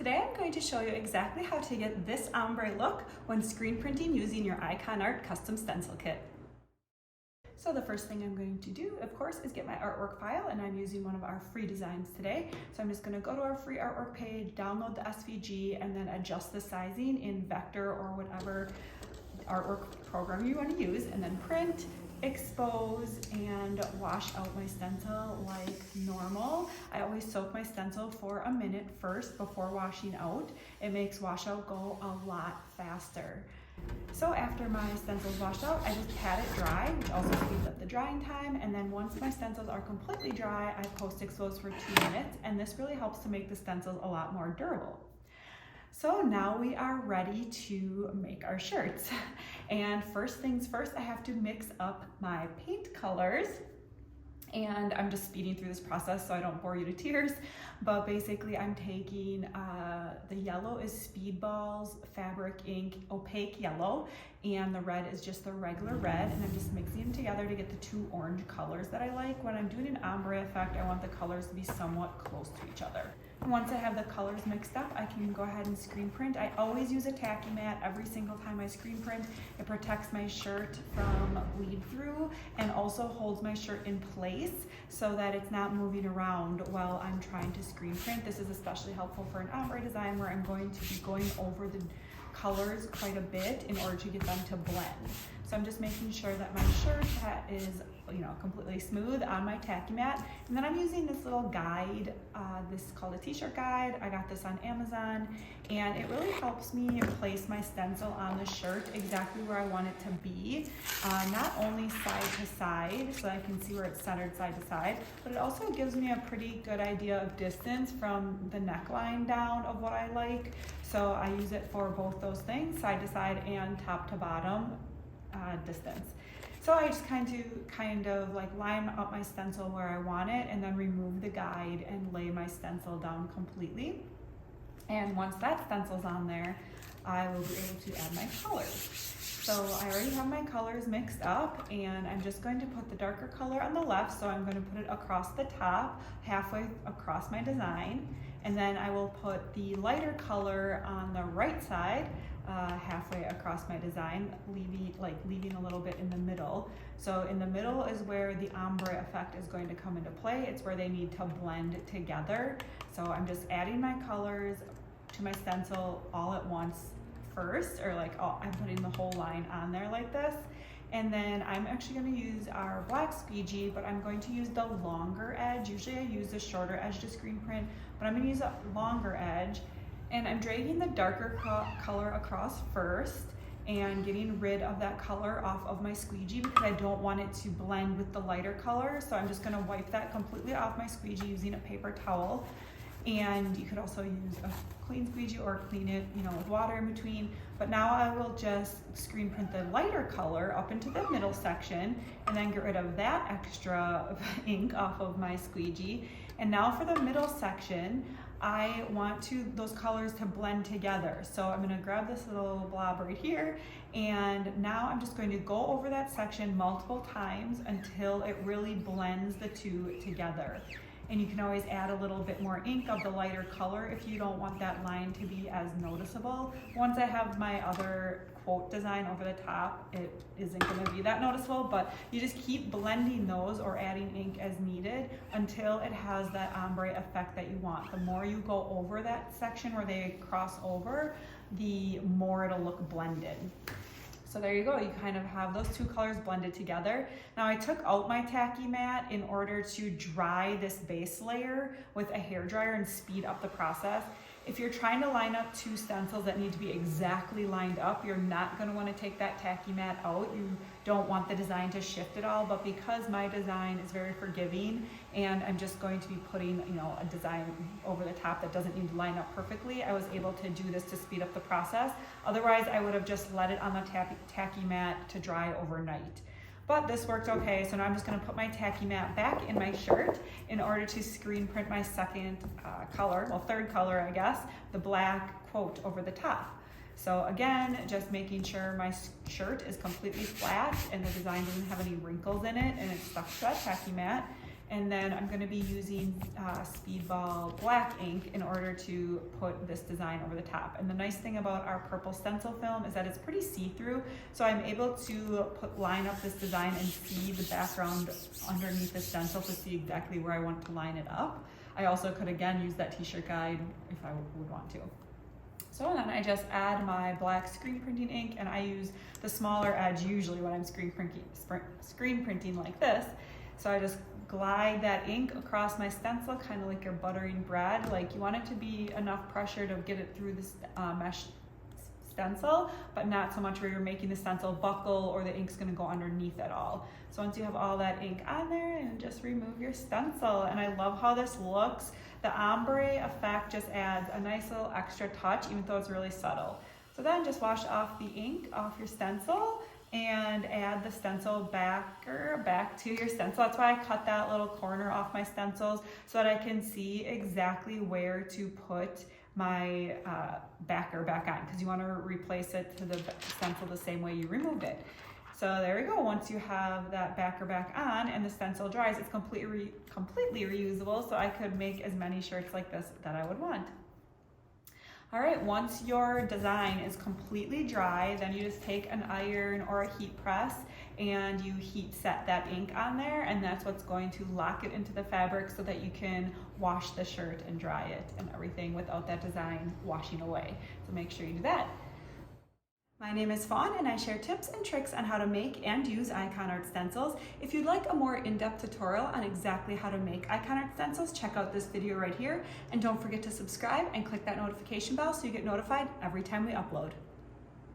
Today I'm going to show you exactly how to get this ombre look when screen printing using your Ikonart Custom Stencil Kit. So the first thing I'm going to do, of course, is get my artwork file, and I'm using one of our free designs today. So I'm just going to go to our free artwork page, download the SVG, and then adjust the sizing in Vector or whatever artwork program you want to use, and then print, expose, and wash out my stencil like normal. I always soak my stencil for a minute first before washing out. It makes washout go a lot faster. So after my stencil's washed out, I just pat it dry, which also speeds up the drying time. And then once my stencils are completely dry, I post-expose for 2 minutes, and this really helps to make the stencils a lot more durable. So now we are ready to make our shirts. And first things first, I have to mix up my paint colors. And I'm just speeding through this process so I don't bore you to tears. But basically I'm taking, the yellow is Speedball's Fabric Ink Opaque Yellow, and the red is just the regular red, and I'm just mixing them together to get the 2 orange colors that I like. When I'm doing an ombre effect, I want the colors to be somewhat close to each other. Once I have the colors mixed up, I can go ahead and screen print. I always use a tacky mat every single time I screen print. It protects my shirt from bleed through and also holds my shirt in place so that it's not moving around while I'm trying to screen print. This is especially helpful for an ombre design where I'm going to be going over the colors quite a bit in order to get them to blend. So I'm just making sure that my shirt is, completely smooth on my tacky mat. And then I'm using this little guide. This is called a t-shirt guide. I got this on Amazon, and it really helps me place my stencil on the shirt exactly where I want it to be. Not only side to side, so I can see where it's centered side to side, but it also gives me a pretty good idea of distance from the neckline down of what I like. So I use it for both those things, side to side and top to bottom distance. So I just kind of like line up my stencil where I want it, and then remove the guide and lay my stencil down completely. And once that stencil's on there, I will be able to add my colors. So I already have my colors mixed up, and I'm just going to put the darker color on the left, so I'm going to put it across the top, halfway across my design. And then I will put the lighter color on the right side, halfway across my design, leaving a little bit in the middle. So in the middle is where the ombre effect is going to come into play. It's where they need to blend together. So I'm just adding my colors to my stencil all at once first, or I'm putting the whole line on there like this. And then I'm actually going to use our black squeegee, but I'm going to use the longer edge. Usually I use the shorter edge to screen print, but I'm going to use a longer edge. And I'm dragging the darker color across first and getting rid of that color off of my squeegee because I don't want it to blend with the lighter color. So I'm just going to wipe that completely off my squeegee using a paper towel. And you could also use a clean squeegee or clean it, with water in between. But now I will just screen print the lighter color up into the middle section and then get rid of that extra ink off of my squeegee. And now for the middle section, I want those colors to blend together. So I'm gonna grab this little blob right here, and now I'm just going to go over that section multiple times until it really blends the two together. And you can always add a little bit more ink of the lighter color if you don't want that line to be as noticeable. Once I have my other quote design over the top, it isn't going to be that noticeable, but you just keep blending those or adding ink as needed until it has that ombre effect that you want. The more you go over that section where they cross over, the more it'll look blended. So there you go, you kind of have those 2 colors blended together. Now I took out my tacky mat in order to dry this base layer with a hairdryer and speed up the process. If you're trying to line up 2 stencils that need to be exactly lined up, you're not going to want to take that tacky mat out. You don't want the design to shift at all, but because my design is very forgiving and I'm just going to be putting a design over the top that doesn't need to line up perfectly, I was able to do this to speed up the process. Otherwise, I would have just let it on the tacky mat to dry overnight. But this worked okay, so now I'm just going to put my tacky mat back in my shirt in order to screen print my second third color, I guess, the black quote over the top. So again, just making sure my shirt is completely flat and the design doesn't have any wrinkles in it and it's stuck to that tacky mat. And then I'm gonna be using Speedball black ink in order to put this design over the top. And the nice thing about our purple stencil film is that it's pretty see-through, so I'm able to line up this design and see the background underneath the stencil to see exactly where I want to line it up. I also could again use that t-shirt guide if I would want to. So then I just add my black screen printing ink, and I use the smaller edge usually when I'm screen printing like this. So I just glide that ink across my stencil, kind of like you're buttering bread. Like you want it to be enough pressure to get it through this mesh stencil, but not so much where you're making the stencil buckle or the ink's gonna go underneath at all. So once you have all that ink on there, and just remove your stencil. And I love how this looks. The ombre effect just adds a nice little extra touch, even though it's really subtle. So then just wash off the ink off your stencil and add the stencil back to your stencil. That's why I cut that little corner off my stencils so that I can see exactly where to put my backer back on, because you want to replace it to the stencil the same way you removed it. So there we go. Once you have that backer back on and the stencil dries, it's completely reusable, so I could make as many shirts like this that I would want. All right, once your design is completely dry, then you just take an iron or a heat press and you heat set that ink on there, and that's what's going to lock it into the fabric so that you can wash the shirt and dry it and everything without that design washing away. So make sure you do that. My name is Fawn, and I share tips and tricks on how to make and use Ikonart stencils. If you'd like a more in-depth tutorial on exactly how to make Ikonart stencils, check out this video right here. And don't forget to subscribe and click that notification bell so you get notified every time we upload.